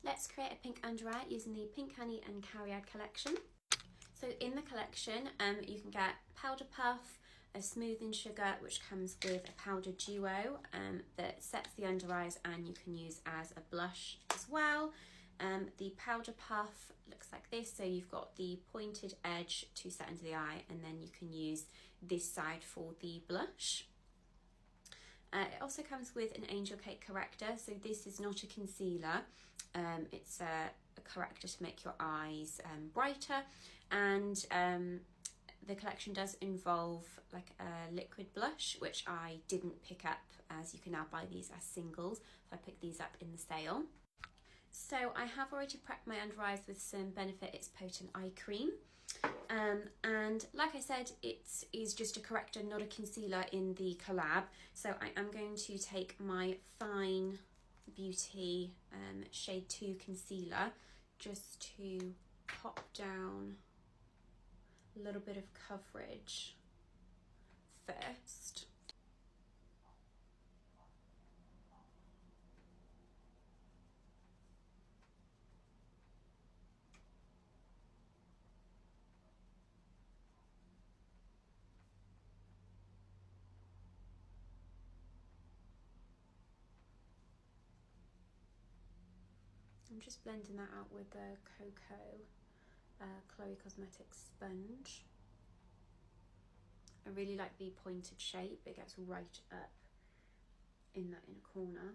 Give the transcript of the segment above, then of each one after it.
Let's create a pink under eye using the Pink Honey and Cariad collection. So in the collection, you can get powder puff, a smoothing sugar, which comes with a powder duo that sets the under eyes and you can use as a blush as well. The powder puff looks like this, so you've got the pointed edge to set under the eye, and then you can use this side for the blush. It also comes with an angel cake corrector, so this is not a concealer, it's a corrector to make your eyes brighter, and the collection does involve like a liquid blush, which I didn't pick up, as you can now buy these as singles, so I picked these up in the sale. So I have already prepped my under eyes with some Benefit It's Potent Eye Cream. And like I said, it is just a corrector, not a concealer in the collab. So I am going to take my Fyne Beauty Shade 2 concealer just to pop down a little bit of coverage first. I'm just blending that out with the Cocoa Chloe Cosmetics sponge. I really like the pointed shape, it gets right up in that inner corner.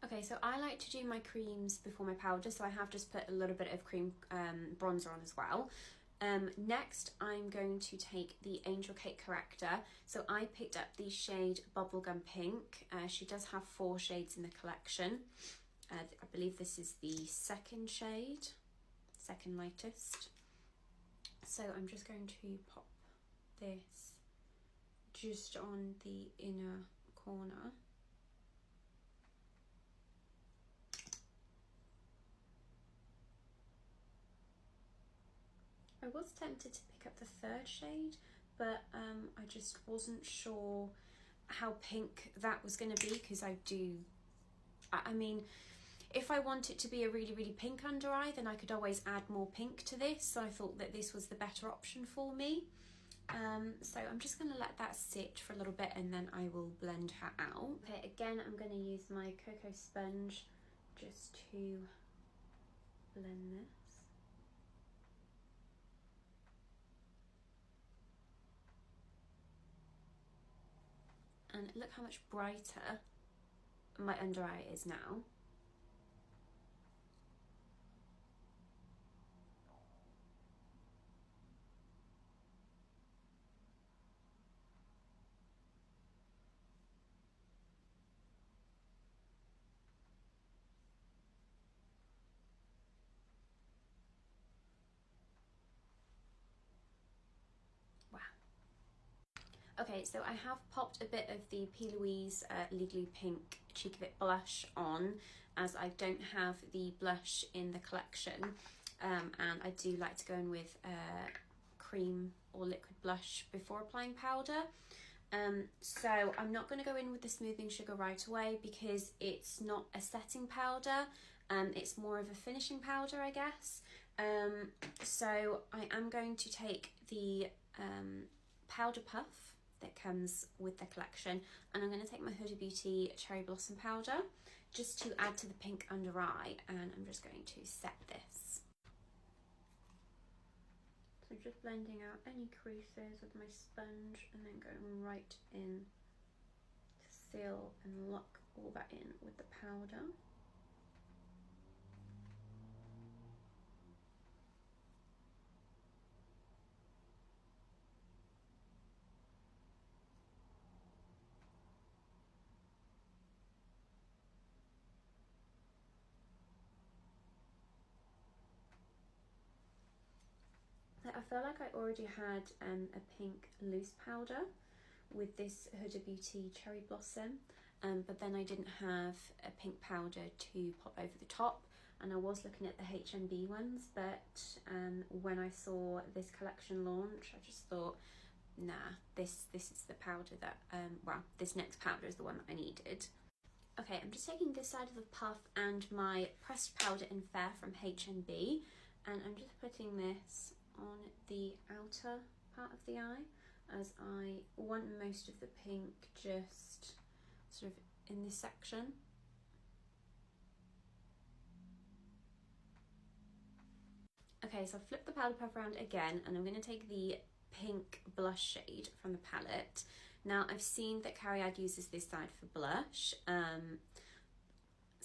Okay, so I like to do my creams before my powder, so I have just put a little bit of cream bronzer on as well. Next, I'm going to take the Angel Cake corrector. So I picked up the shade Bubblegum Pink. She does have 4 shades in the collection. I believe this is the second shade, second lightest. So I'm just going to pop this just on the inner corner. I was tempted to pick up the 3rd shade, but I just wasn't sure how pink that was going to be, because I mean, if I want it to be a really, really pink under eye, then I could always add more pink to this, so I thought that this was the better option for me. So I'm just going to let that sit for a little bit and then I will blend her out. Okay, again, I'm going to use my Cocoa sponge just to blend this. And look how much brighter my under eye is now. Wow. Okay, so I have popped a bit of the Plouise Legally Pink Cheek of It blush on, as I don't have the blush in the collection, and I do like to go in with cream or liquid blush before applying powder. So I'm not going to go in with the smoothing sugar right away because it's not a setting powder, it's more of a finishing powder, I guess. So I am going to take the powder puff that comes with the collection, and I'm going to take my Huda Beauty Cherry Blossom powder just to add to the pink under eye, and I'm just going to set this. So just blending out any creases with my sponge and then going right in to seal and lock all that in with the powder. I feel like I already had a pink loose powder with this Huda Beauty Cherry Blossom, but then I didn't have a pink powder to pop over the top. and I was looking at the HMB ones, but when I saw this collection launch, I just thought, nah, this is the powder that, well, this next powder is the one that I needed. Okay, I'm just taking this side of the puff and my pressed powder in Fair from HMB, and I'm just putting this on the outer part of the eye, as I want most of the pink just sort of in this section. Okay, so I've flipped the powder puff around again, and I'm going to take the pink blush shade from the palette. Now, I've seen that Cariad uses this side for blush, so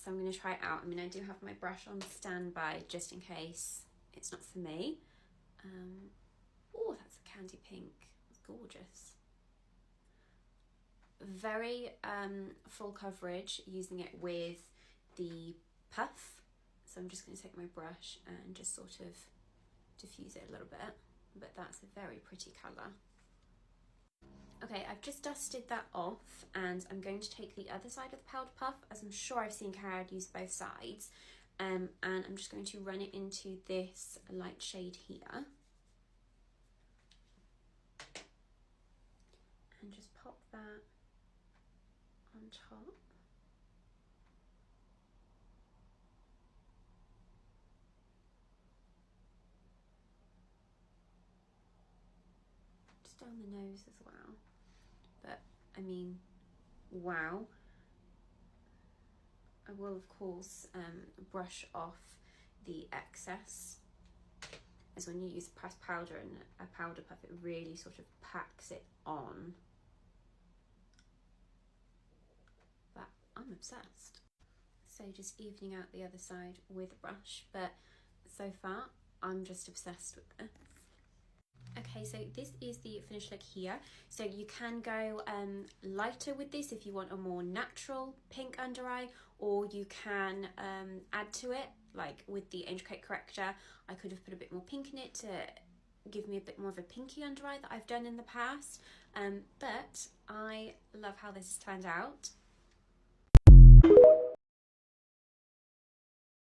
I'm going to try it out. I mean, I do have my brush on standby just in case it's not for me. Oh, that's a candy pink. It's gorgeous. Very full coverage using it with the puff. So I'm just going to take my brush and just sort of diffuse it a little bit. But that's a very pretty colour. Okay, I've just dusted that off, and I'm going to take the other side of the powder puff, as I'm sure I've seen Cariad use both sides, and I'm just going to run it into this light shade here. And just pop that on top. Just down the nose as well. But I mean, wow. I will of course brush off the excess, as when you use pressed powder and a powder puff, it really sort of packs it on. But I'm obsessed. So just evening out the other side with a brush, but so far I'm just obsessed with this. Okay, so this is the finished look here. So you can go lighter with this if you want a more natural pink under eye, or you can add to it, like with the Angel Cake corrector. I could have put a bit more pink in it to give me a bit more of a pinky under eye that I've done in the past. But I love how this has turned out.